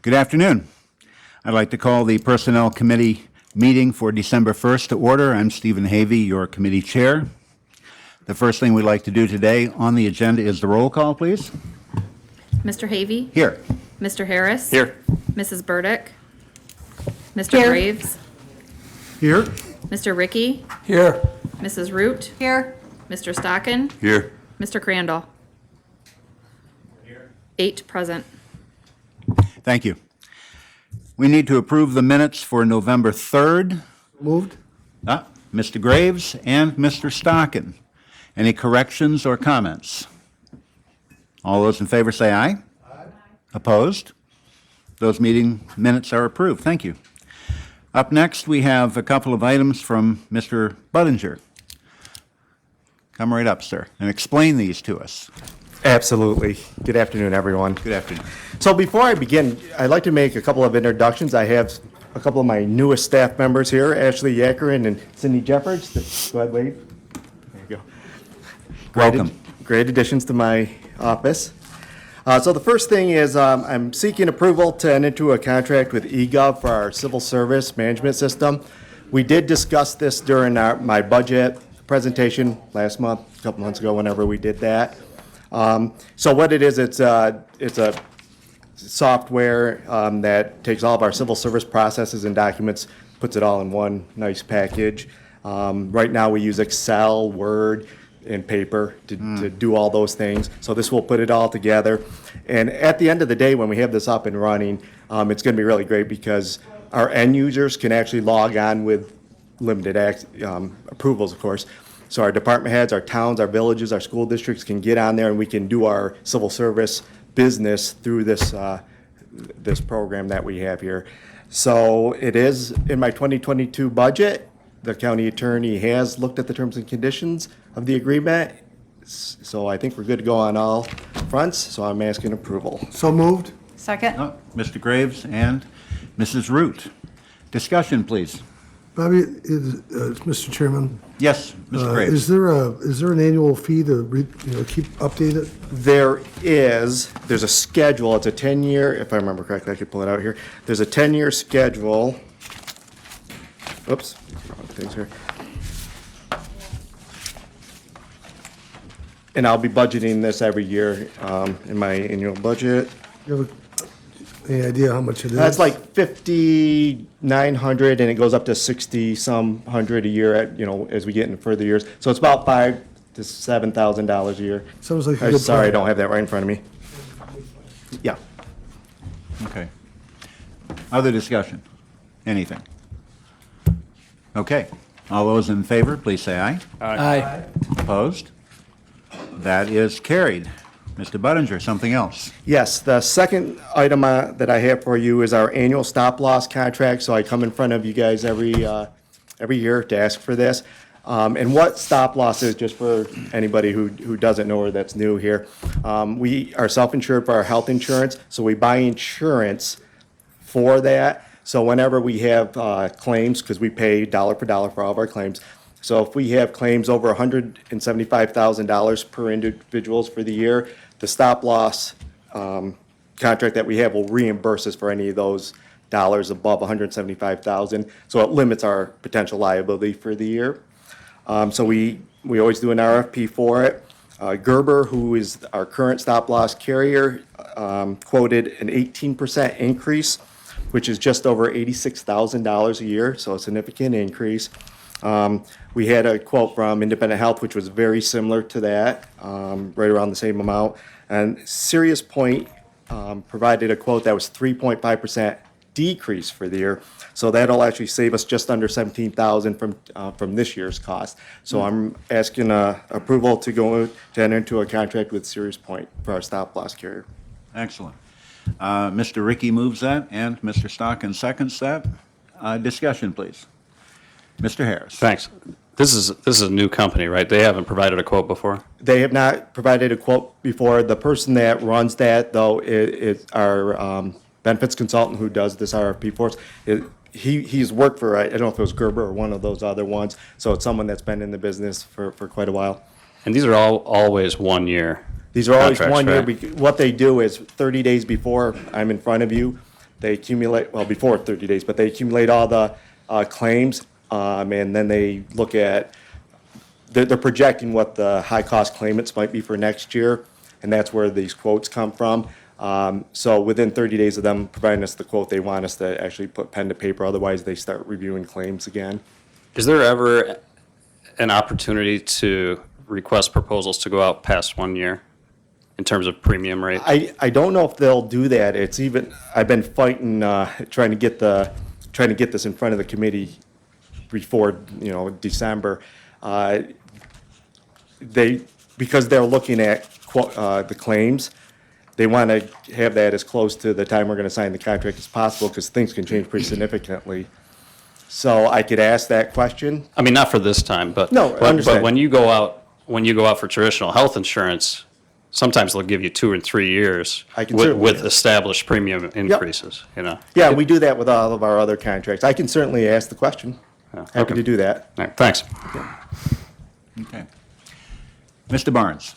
Good afternoon. I'd like to call the Personnel Committee meeting for December 1st to order. I'm Stephen Havey, your committee chair. The first thing we'd like to do today on the agenda is the roll call, please. Mr. Havey? Here. Mr. Harris? Here. Mrs. Burdick? Mr. Here. Graves? Here. Mr. Ricky? Here. Mrs. Root? Here. Mr. Stockin? Here. Mr. Crandall? Here. 8 present. Thank you. We need to approve the minutes for November 3rd. Moved. Mr. Graves and Mr. Stockin. Any corrections or comments? All those in favor say aye. Aye. Opposed? Those meeting minutes are approved. Thank you. Up next, we have a couple of items from Mr. Budinger. Come right up, sir, and explain these to us. Absolutely. Good afternoon, everyone. Good afternoon. So before I begin, I'd like to make a couple of introductions. I have a couple of my newest staff members here, Ashley Yackerin and Cindy Jeffords. Go ahead, wave. There you go. Welcome. Great additions to my office. So the first thing is I'm seeking approval to enter into a contract with eGov for our civil service management system. We did discuss this during my budget presentation last month, a couple months ago, whenever we did that. So what it is, it's a software that takes all of our civil service processes and documents, puts it all in one nice package. Right now we use Excel, Word, and paper to do all those things. So this will put it all together. And at the end of the day, when we have this up and running, it's going to be really great because our end users can actually log on with limited approvals, of course. So our department heads, our towns, our villages, our school districts can get on there and we can do our civil service business through this this program that we have here. So it is in my 2022 budget. The county attorney has looked at the terms and conditions of the agreement. So I think we're good to go on all fronts. So I'm asking approval. So moved. Second. Mr. Graves and Mrs. Root. Discussion, please. Bobby, Mr. Chairman, Yes, Mr. Graves. is there an annual fee to keep updated? There's a schedule. It's a 10-year, if I remember correctly, I could pull it out here. There's a 10-year schedule. Oops, wrong things here. And I'll be budgeting this every year in my annual budget. You have any idea how much it is? That's like 5,900, and it goes up to 60-some hundred a year as we get into further years. So it's about $5,000 to $7,000 a year. Sounds like a good Sorry, I plan. don't have that right in front of me. Yeah. Okay. Other discussion? Anything? Okay. All those in favor, please say aye. Aye. Opposed? That is carried. Mr. Budinger, something else? Yes, the second item that I have for you is our annual stop-loss contract. So I come in front of you guys every year to ask for this. And what stop-loss is, just for anybody who doesn't know or that's new here, we are self-insured for our health insurance, so we buy insurance for that. So whenever we have claims, because we pay dollar for dollar for all of our claims, so if we have claims over $175,000 per individuals for the year, the stop-loss contract that we have will reimburse us for any of those dollars above $175,000. So it limits our potential liability for the year. So we always do an RFP for it. Gerber, who is our current stop-loss carrier, quoted an 18% increase, which is just over $86,000 a year, so a significant increase. We had a quote from Independent Health, which was very similar to that, right around the same amount. And Serious Point provided a quote that was 3.5% decrease for the year. So that'll actually save us just under $17,000 from this year's cost. So I'm asking approval to enter into a contract with Serious Point for our stop-loss carrier. Excellent. Mr. Ricky moves that, and Mr. Stockin seconds that. Discussion, please. Mr. Harris. Thanks. This is a new company, right? They haven't provided a quote before? They have not provided a quote before. The person that runs that, though, is our benefits consultant who does this RFP for us. He's worked for, I don't know if it was Gerber or one of those other ones, so it's someone that's been in the business for quite a while. And these are always 1 year These are always contracts, 1 year. right? What they do is 30 days before I'm in front of you, They accumulate, well, before 30 days, but they accumulate all the claims, and then they look at, they're projecting what the high-cost claimants might be for next year, and that's where these quotes come from. So within 30 days of them providing us the quote, they want us to actually put pen to paper, otherwise they start reviewing claims again. Is there ever an opportunity to request proposals to go out past 1 year in terms of premium rate? I don't know if they'll do that. It's even, I've been fighting, trying to get this in front of the committee before, December. Because they're looking at the claims, they want to have that as close to the time we're going to sign the contract as possible, because things can change pretty significantly. So I could ask that question. I mean, not for this time, but No, I but understand. when you go out for traditional health insurance, sometimes they'll give you 2 and 3 years I can certainly with ask. established premium increases. Yeah, we do that with all of our other contracts. I can certainly ask the question. Happy okay. to do that. All right, thanks. Okay. Mr. Barnes?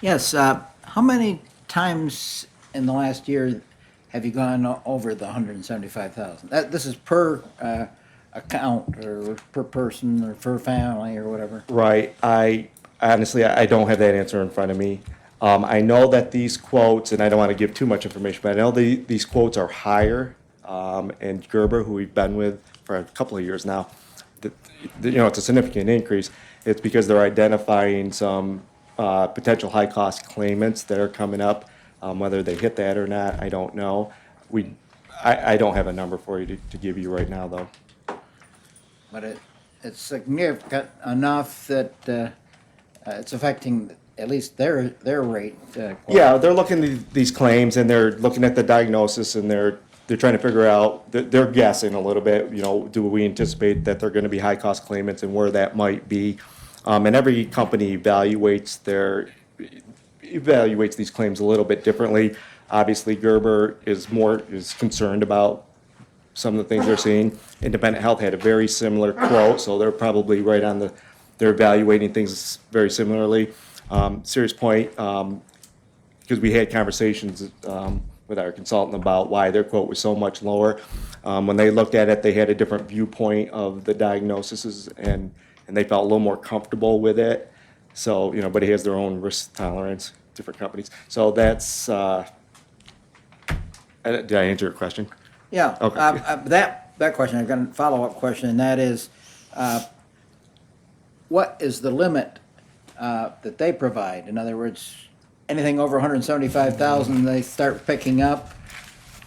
Yes, how many times in the last year have you gone over the 175,000? This is per account or per person or per family or whatever. Right. Honestly, I don't have that answer in front of me. I know that these quotes, and I don't want to give too much information, but I know these quotes are higher. And Gerber, who we've been with for a couple of years now, it's a significant increase. It's because they're identifying some potential high-cost claimants that are coming up. Whether they hit that or not, I don't know. I don't have a number for you to give you right now, though. But it's significant enough that it's affecting at least their rate. Yeah, they're looking at these claims, and they're looking at the diagnosis, and they're trying to figure out, they're guessing a little bit, do we anticipate that they're going to be high-cost claimants and where that might be. And every company evaluates these claims a little bit differently. Obviously, Gerber is concerned about some of the things they're seeing. Independent Health had a very similar quote, so they're probably right on they're evaluating things very similarly. Serious Point, because we had conversations with our consultant about why their quote was so much lower. When they looked at it, they had a different viewpoint of the diagnoses, and they felt a little more comfortable with it. So, but he has their own risk tolerance, different companies. So that's, did I answer your question? Yeah, Okay. that question, I've got a follow-up question, and that is, what is the limit that they provide? In other words, anything over 175,000, they start picking up.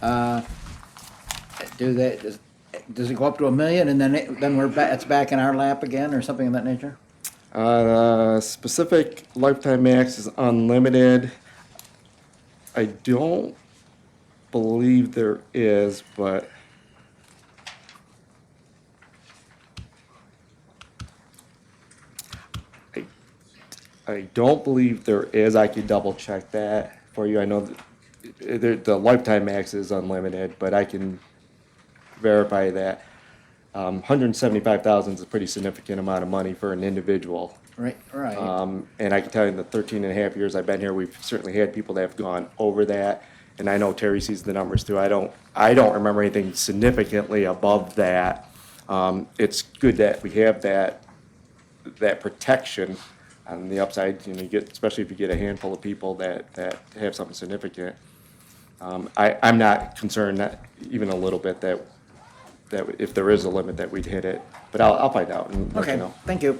Does it go up to $1 million, and then it's back in our lap again, or something of that nature? Specific lifetime max is unlimited. I don't believe there is, but I don't believe there is. I could double check that for you. I know that the lifetime max is unlimited, but I can verify that. 175,000 is a pretty significant amount of money for an individual. Right. And I can tell you in the 13 and a half years I've been here, we've certainly had people that have gone over that. And I know Terry sees the numbers too. I don't remember anything significantly above that. It's good that we have that protection on the upside. You get, especially if you get a handful of people that have something significant. I'm not concerned, not even a little bit, that if there is a limit that we'd hit it. But I'll find out and let you Okay, know. thank you.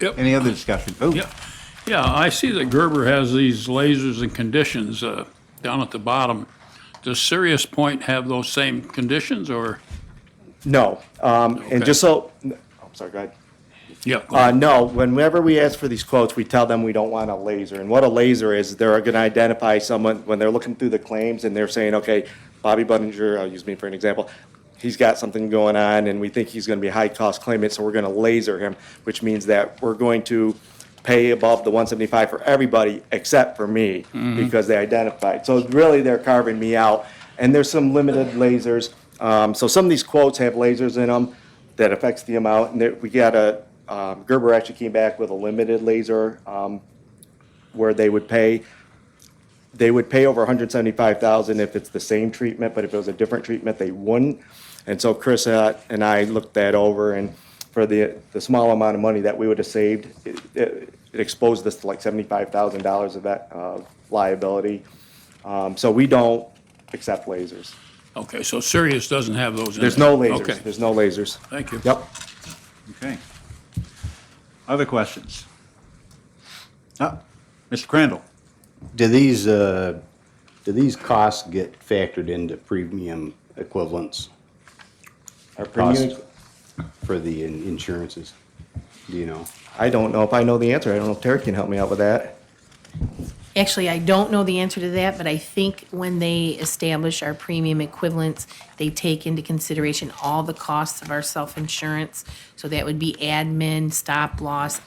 Yep. Any other discussion? Oh, Yeah, I see that Gerber has these lasers and conditions down at the bottom. Does Serious Point have those same conditions, or? No. And Okay. just so, I'm sorry, go ahead. Yeah. No, whenever we ask for these quotes, we tell them we don't want a laser. And what a laser is, they're going to identify someone when they're looking through the claims and they're saying, okay, Bobby Budinger, I'll use me for an example, he's got something going on and we think he's going to be a high-cost claimant, so we're going to laser him, which means that we're going to pay above the 175 for everybody except for me because they identified. So really, they're carving me out. And there's some limited lasers. So some of these quotes have lasers in them that affects the amount. And we got Gerber actually came back with a limited laser where they would pay. they would pay over 175,000 if it's the same treatment, but if it was a different treatment, they wouldn't. And so Chris and I looked that over, and for the small amount of money that we would have saved, it exposed us to like $75,000 of that liability. So we don't accept lasers. Okay, so Sirius doesn't have those in There's there. no lasers. Okay, There's no lasers. thank you. Yep. Okay. Other questions? Mr. Crandall? Do these costs get factored into premium equivalents Our premium, cost for the insurances? Do you know? I don't know if I know the answer. I don't know if Terry can help me out with that. Actually, I don't know the answer to that, but I think when they establish our premium equivalents, they take into consideration all the costs of our self-insurance. So that would be admin, stop loss,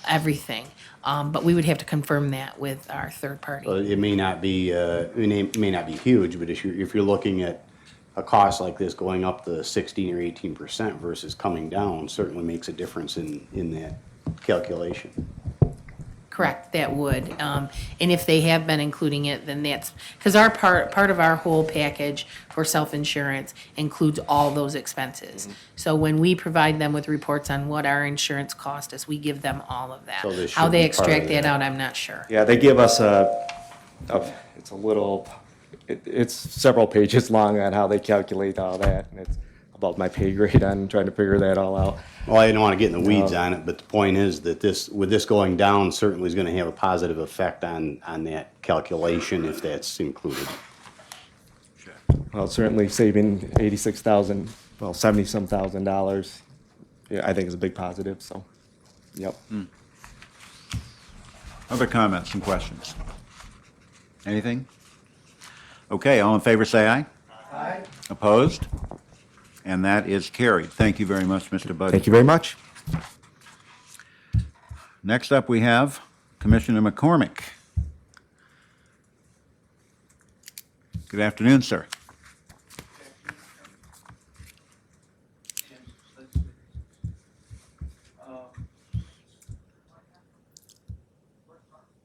everything. But we would have to confirm that with our third party. It may not be, it may not be huge, but if you're looking at a cost like this going up to 16 or 18% versus coming down, certainly makes a difference in that calculation. Correct, that would. And if they have been including it, then that's, because our part of our whole package for self-insurance includes all those expenses. So when we provide them with reports on what our insurance cost us, we give them all of that. So this How should they be part of extract that that. out, I'm not sure. Yeah, they give us it's a little, it's several pages long on how they calculate all that. And it's above my pay grade on trying to figure that all out. Well, I don't want to get in the weeds on it, but the point is that with this going down, certainly is going to have a positive effect on that calculation if that's included. Well, certainly saving 86,000, well, 70-some thousand dollars, yeah, I think is a big positive, so, yep. Other comments and questions? Anything? Okay, all in favor say aye. Aye. Opposed? And that is carried. Thank you very much, Mr. Buddy. Thank you very much. Next up, we have Commissioner McCormick. Good afternoon, sir.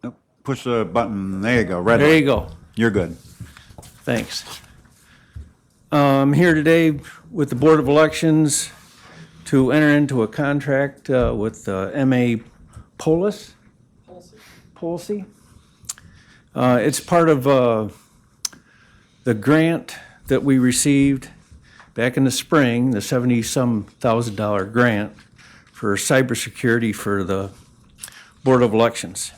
Nope, push the button. There you go. Red There light. you go. You're good. Thanks. I'm here today with the Board of Elections to enter into a contract with M.A. Polis. Polsey. It's part of the grant that we received back in the spring, the $70-some thousand grant for cybersecurity for the Board of Elections.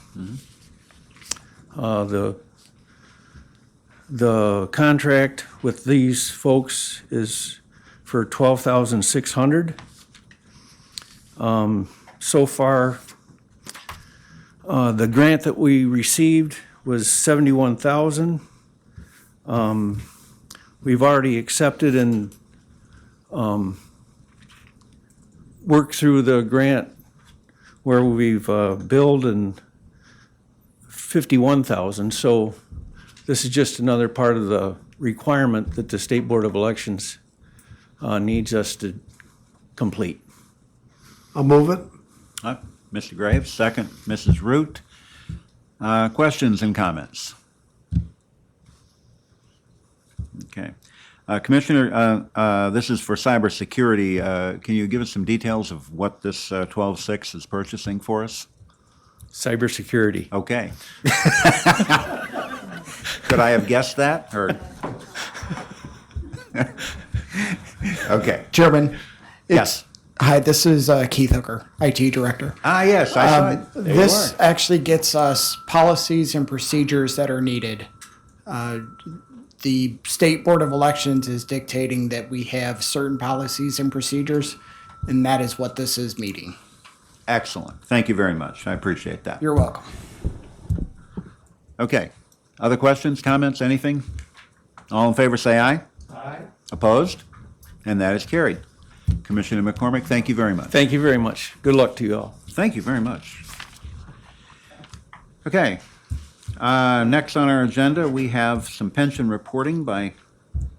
The contract with these folks is for $12,600. So far, the grant that we received was $71,000. We've already accepted and worked through the grant where we've billed and $51,000. So this is just another part of the requirement that the State Board of Elections needs us to complete. I'll move it. Mr. Graves, second. Mrs. Root. Questions and comments? Okay. Commissioner, this is for cybersecurity. Can you give us some details of what this 12.6 is purchasing for us? Cybersecurity. Okay. Could I have guessed that, or? Okay. Chairman, Yes. hi, this is Keith Hooker, IT Director. Yes, I saw it. There you This are. actually gets us policies and procedures that are needed. The State Board of Elections is dictating that we have certain policies and procedures, and that is what this is meeting. Excellent. Thank you very much. I appreciate that. You're welcome. Okay. Other questions, comments, anything? All in favor, say aye. Aye. Opposed? And that is carried. Commissioner McCormick, thank you very much. Thank you very much. Good luck to you all. Thank you very much. Okay. Next on our agenda, we have some pension reporting by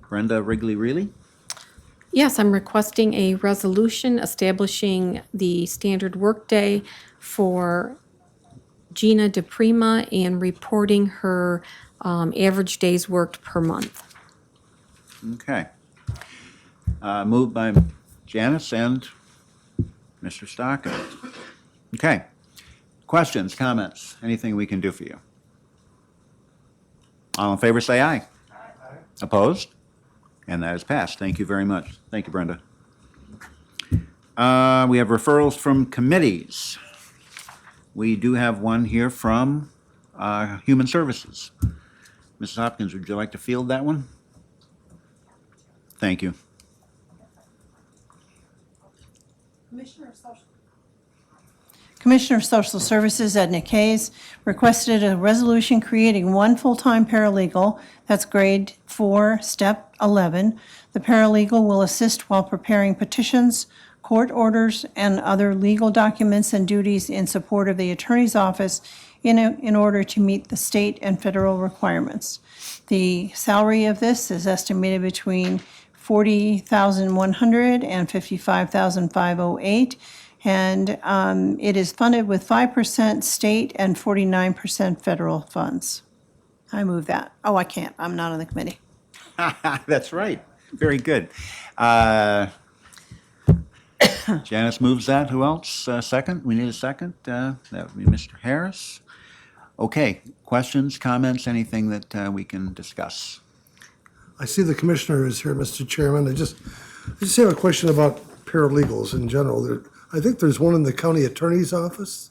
Brenda Wrigley-Reilly. Yes, I'm requesting a resolution establishing the standard workday for Gina DePrima and reporting her average days worked per month. Okay. Moved by Janice and Mr. Stocking. Okay. Questions, comments, anything we can do for you? All in favor, say aye. Aye. Opposed? And that is passed. Thank you very much. Thank you, Brenda. We have referrals from committees. We do have one here from Human Services. Mrs. Hopkins, would you like to field that one? Thank you. Commissioner of Social Services Edna Hayes requested a resolution creating one full-time paralegal, that's grade 4, step 11. The paralegal will assist while preparing petitions, court orders, and other legal documents and duties in support of the attorney's office in order to meet the state and federal requirements. The salary of this is estimated between $40,100 and $55,508. And it is funded with 5% state and 49% federal funds. I move that. Oh, I can't. I'm not on the committee. That's right. Very good. Janice moves that. Who else? Second? We need a second. That would be Mr. Harris. Okay. Questions, comments, anything that we can discuss? I see the commissioner is here, Mr. Chairman. I just have a question about paralegals in general. I think there's one in the county attorney's office.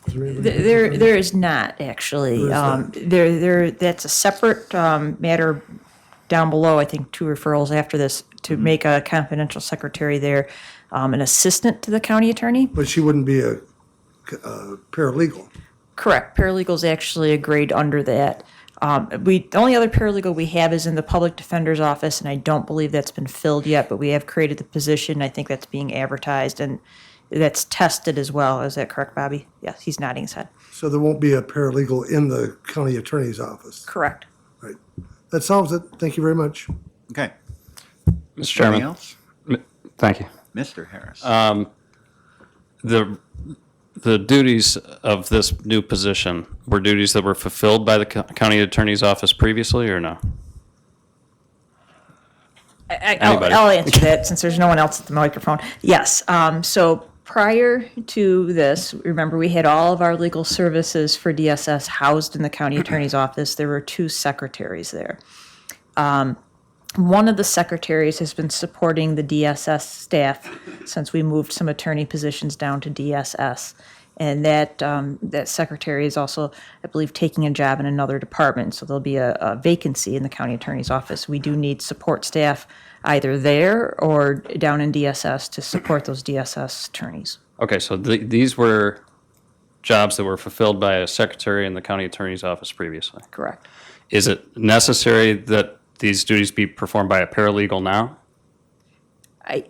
There is not, actually. That's a separate matter down below, I think 2 referrals after this, to make a confidential secretary there, an assistant to the county attorney. But she wouldn't be a paralegal. Correct. Paralegal's actually a grade under that. The only other paralegal we have is in the public defender's office, and I don't believe that's been filled yet, but we have created the position. I think that's being advertised, and that's tested as well. Is that correct, Bobby? Yes, he's nodding his head. So there won't be a paralegal in the county attorney's office? Correct. Right. That solves it. Thank you very much. Okay. Mr. Chairman. Anything else? Thank you. Mr. Harris. The duties of this new position were duties that were fulfilled by the county attorney's office previously, or no? I'll answer that since there's no one else at the microphone. Yes. So prior to this, remember, we had all of our legal services for DSS housed in the county attorney's office. There were 2 secretaries there. One of the secretaries has been supporting the DSS staff since we moved some attorney positions down to DSS. And that secretary is also, I believe, taking a job in another department. So there'll be a vacancy in the county attorney's office. We do need support staff either there or down in DSS to support those DSS attorneys. Okay, so these were jobs that were fulfilled by a secretary in the county attorney's office previously. Correct. Is it necessary that these duties be performed by a paralegal now?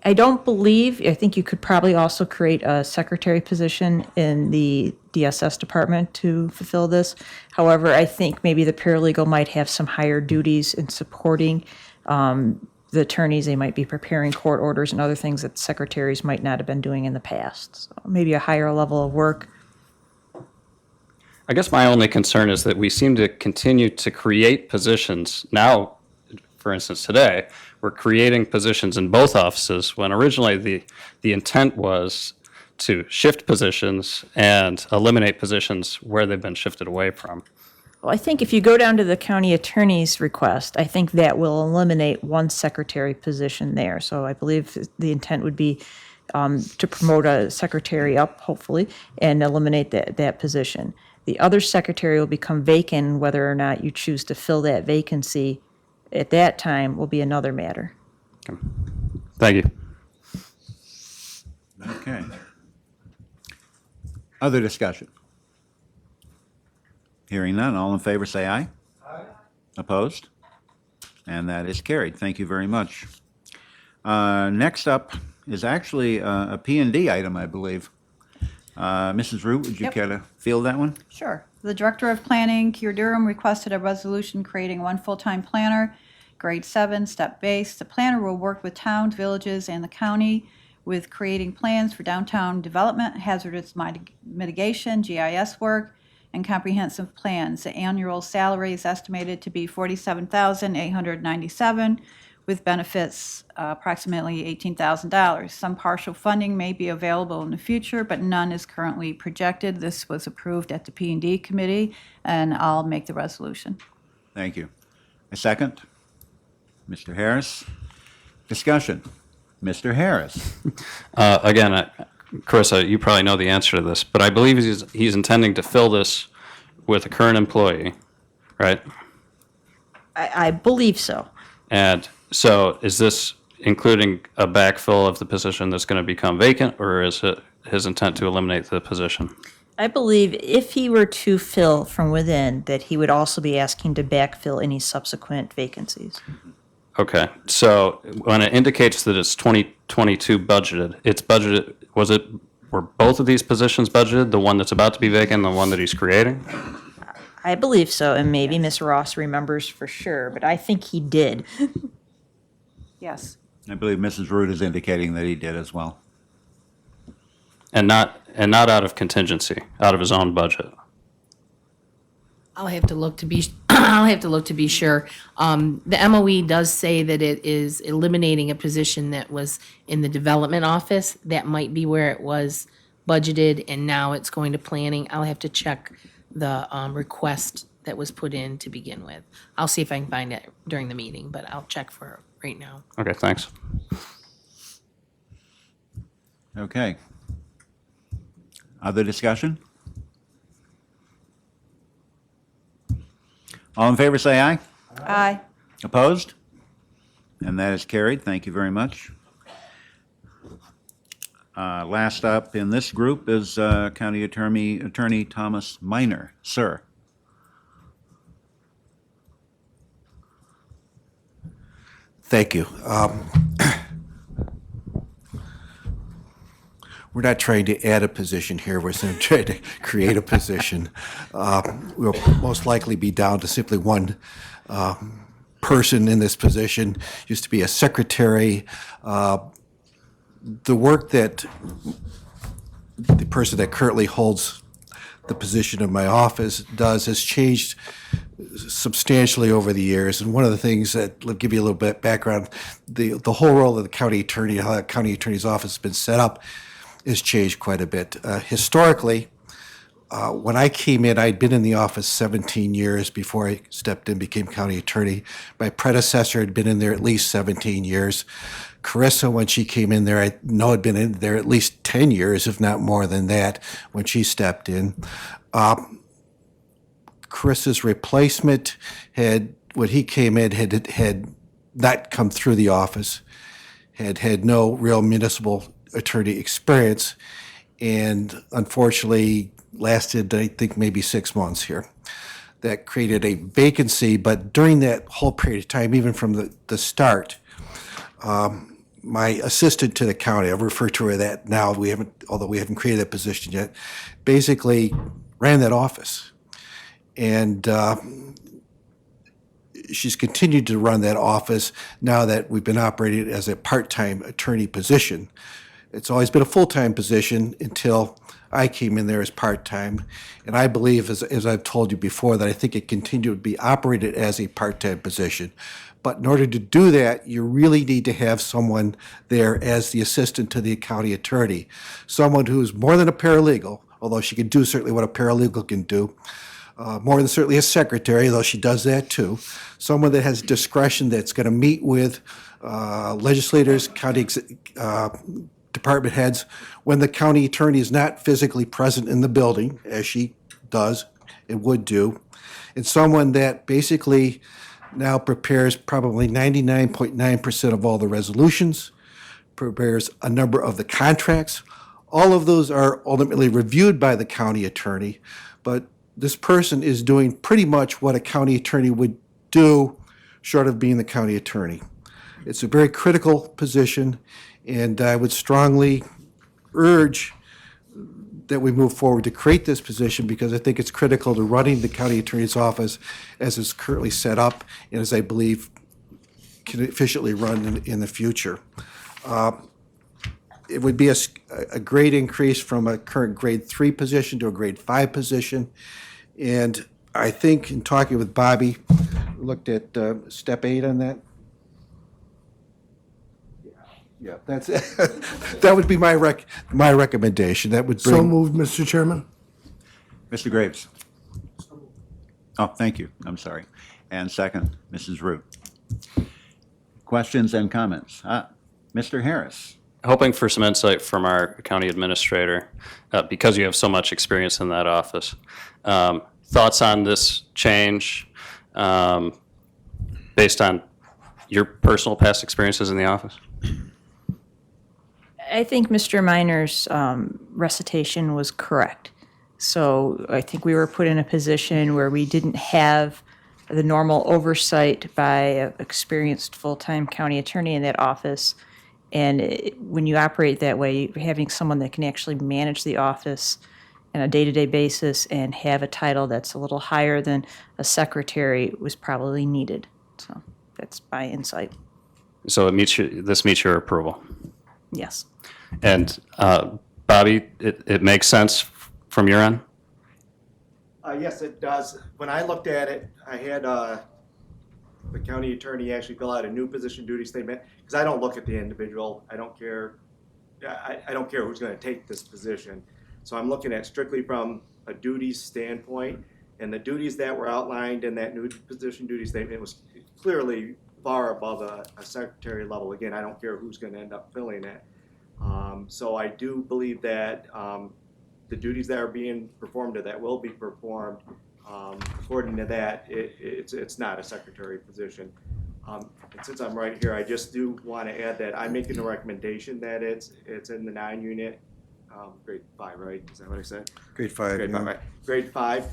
I don't believe, I think you could probably also create a secretary position in the DSS department to fulfill this. However, I think maybe the paralegal might have some higher duties in supporting the attorneys. They might be preparing court orders and other things that secretaries might not have been doing in the past. So maybe a higher level of work. I guess my only concern is that we seem to continue to create positions now. For instance, today, we're creating positions in both offices when originally the intent was to shift positions and eliminate positions where they've been shifted away from. Well, I think if you go down to the county attorney's request, I think that will eliminate one secretary position there. So I believe the intent would be to promote a secretary up, hopefully, and eliminate that position. The other secretary will become vacant. Whether or not you choose to fill that vacancy at that time will be another matter. Okay. Thank you. Okay. Other discussion? Hearing none, all in favor say aye. Aye. Opposed? And that is carried. Thank you very much. Next up is actually a P&D item, I believe. Mrs. Root, would you care to field that one? Sure. The Director of Planning, Keir Durham, requested a resolution creating one full-time planner, grade 7, step-based. The planner will work with towns, villages, and the county with creating plans for downtown development, hazardous mitigation, GIS work, and comprehensive plans. The annual salary is estimated to be $47,897, with benefits approximately $18,000. Some partial funding may be available in the future, but none is currently projected. This was approved at the P&D committee, and I'll make the resolution. Thank you. A second? Mr. Harris? Discussion. Mr. Harris? Again, Carissa, you probably know the answer to this, but I believe he's intending to fill this with a current employee, right? I believe so. And so is this including a backfill of the position that's going to become vacant, or is it his intent to eliminate the position? I believe if he were to fill from within, that he would also be asking to backfill any subsequent vacancies. Okay, so when it indicates that it's 2022 budgeted, it's budgeted, were both of these positions budgeted, the one that's about to be vacant and the one that he's creating? I believe so, and maybe Ms. Ross remembers for sure, but I think he did. Yes. I believe Mrs. Root is indicating that he did as well. And not out of contingency, out of his own budget. I'll have to look to be, sure. The MOE does say that it is eliminating a position that was in the development office. That might be where it was budgeted, and now it's going to planning. I'll have to check the request that was put in to begin with. I'll see if I can find it during the meeting, but I'll check for it right now. Okay, thanks. Okay. Other discussion? All in favor, say aye. Aye. Opposed? And that is carried. Thank you very much. Last up in this group is County Attorney Thomas Minor. Sir. Thank you. We're not trying to add a position here, we're trying to create a position. We'll most likely be down to simply one person in this position. Used to be a secretary. The work that the person that currently holds the position in my office does has changed substantially over the years. And one of the things that, will give you a little bit background, the whole role of the county attorney, how the county attorney's office has been set up, has changed quite a bit. Historically, when I came in, I'd been in the office 17 years before I stepped in, became county attorney. My predecessor had been in there at least 17 years. Carissa, when she came in there, I know had been in there at least 10 years, if not more than that, when she stepped in. Carissa's replacement when he came in, had not come through the office, had no real municipal attorney experience, and unfortunately lasted, I think, maybe 6 months here. That created a vacancy, but during that whole period of time, even from the start, my assistant to the county, I refer to her that now, although we haven't created that position yet, basically ran that office. And she's continued to run that office now that we've been operating as a part-time attorney position. It's always been a full-time position until I came in there as part-time. And I believe, as I've told you before, that I think it continued to be operated as a part-time position. But in order to do that, you really need to have someone there as the assistant to the county attorney, someone who's more than a paralegal, although she can do certainly what a paralegal can do, more than certainly a secretary, though she does that too, someone that has discretion, that's going to meet with legislators, county department heads, when the county attorney is not physically present in the building, as she does and would do, and someone that basically now prepares probably 99.9% of all the resolutions, prepares a number of the contracts. All of those are ultimately reviewed by the county attorney, but this person is doing pretty much what a county attorney would do, short of being the county attorney. It's a very critical position, and I would strongly urge that we move forward to create this position, because I think it's critical to running the county attorney's office as it's currently set up, and as I believe can efficiently run in the future. It would be a grade increase from a current grade 3 position to a grade 5 position. And I think in talking with Bobby, we looked at step 8 on that. Yeah, that's, that would be my recommendation. That would bring. So moved, Mr. Chairman. Mr. Graves? Oh, thank you. I'm sorry. And second, Mrs. Root. Questions and comments? Mr. Harris? Hoping for some insight from our county administrator, because you have so much experience in that office. Thoughts on this change based on your personal past experiences in the office? I think Mr. Minor's recitation was correct. So I think we were put in a position where we didn't have the normal oversight by an experienced full-time county attorney in that office. And when you operate that way, having someone that can actually manage the office on a day-to-day basis and have a title that's a little higher than a secretary was probably needed. So that's my insight. So it meets this meets your approval? Yes. And Bobby, it makes sense from your end? Yes, it does. When I looked at it, I had the county attorney actually fill out a new position duty statement, because I don't look at the individual. I don't care. I don't care who's going to take this position. So I'm looking at strictly from a duties standpoint, and the duties that were outlined in that new position duty statement was clearly far above a secretary level. Again, I don't care who's going to end up filling it. So I do believe that the duties that are being performed or that will be performed, according to that, it's not a secretary position. And since I'm right here, I just do want to add that I'm making a recommendation that it's in the 9-unit, grade 5, right? Is that what I said? Grade 5. Grade yeah. 5, right. Grade 5.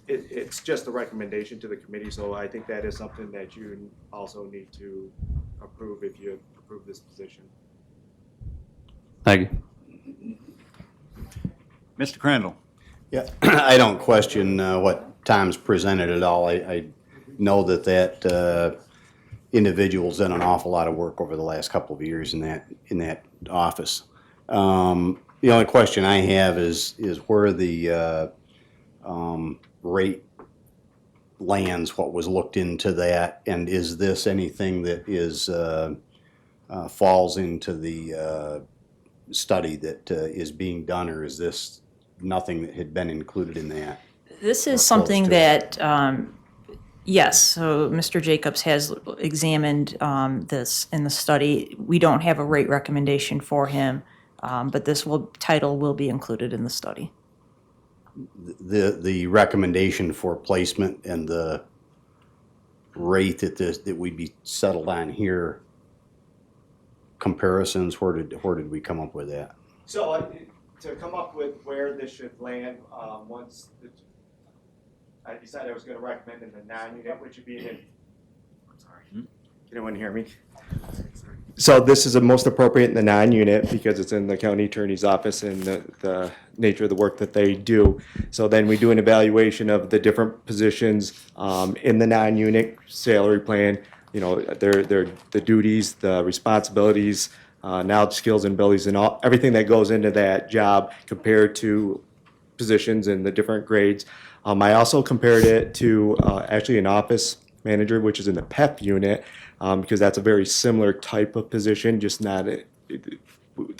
It's just a recommendation to the committee, so I think that is something that you also need to approve if you approve this position. Thank you. Mr. Crandall? Yeah, I don't question what Tom's presented at all. I know that individual's done an awful lot of work over the last couple of years in that office. The only question I have is where the rate lands, what was looked into that, and is this anything that is falls into the study that is being done, or is this nothing that had been included in that? This is something that, yes, so Mr. Jacobs has examined this in the study. We don't have a rate recommendation for him, but this title will be included in the study. The recommendation for placement and the rate that we'd be settled on here, comparisons, where did we come up with that? So to come up with where this should land, once I decided I was going to recommend in the 9-unit, which would be in. I'm sorry. Can anyone hear me? So this is the most appropriate in the 9-unit because it's in the county attorney's office and the nature of the work that they do. So then we do an evaluation of the different positions in the 9-unit salary plan. You know, the duties, the responsibilities, knowledge, skills, and abilities, and everything that goes into that job compared to positions in the different grades. I also compared it to actually an office manager, which is in the PEP unit, because that's a very similar type of position, just not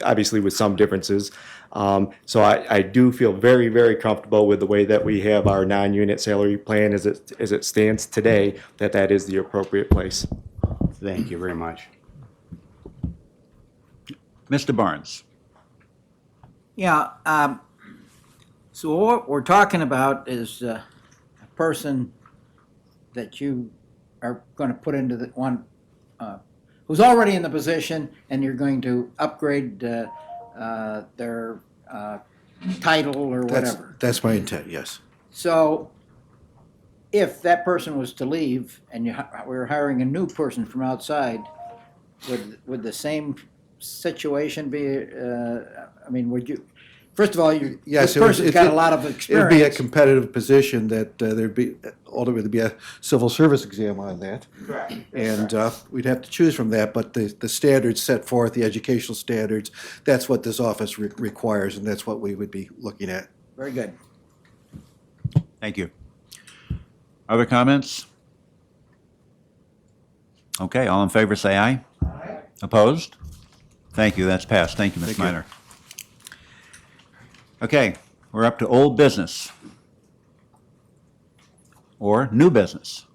obviously with some differences. So I do feel very, very comfortable with the way that we have our 9-unit salary plan as it stands today, that is the appropriate place. Thank you very much. Mr. Barnes? Yeah, so what we're talking about is a person that you are going to put into the one who's already in the position, and you're going to upgrade their title or whatever. That's my intent, yes. So if that person was to leave and we were hiring a new person from outside, would the same situation be, I mean, would you, first of all, Yes, this person's got a lot of experience. It would be a competitive position that there'd be, ultimately be a civil service exam on that. Correct. And we'd have to choose from that, but the standards set forth, the educational standards, that's what this office requires, and that's what we would be looking at. Very good. Thank you. Other comments? Okay, all in favor, say aye. Aye. Opposed? Thank you, that's passed. Thank you, Ms. Minor. Okay, we're up to old business. Or new business.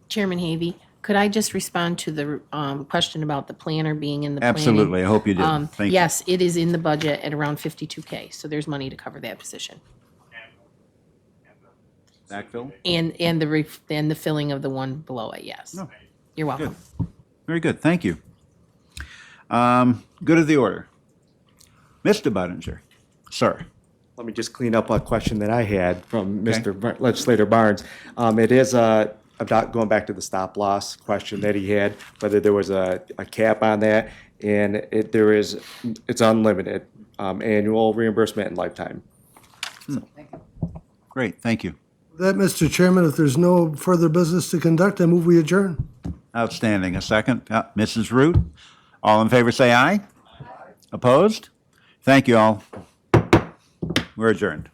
Chairman Havey, could I just respond to the question about the planner being in the planning? Absolutely, I hope you did. Thank you. Yes, it is in the budget at around 52K, so there's money to cover that position. Backfill? And the filling of the one below it, yes. No. You're welcome. Very good, thank you. Good of the order. Mr. Budinger, sir. Let me just clean up a question that I had from Okay. Mr. Legislator Barnes. It is about going back to the stop loss question that he had, whether there was a cap on that, and it's unlimited, annual reimbursement and lifetime. Great, thank you. That, Mr. Chairman, if there's no further business to conduct, I move we adjourn. Outstanding. A second? Mrs. Root? All in favor, say aye. Opposed? Thank you all. We're adjourned.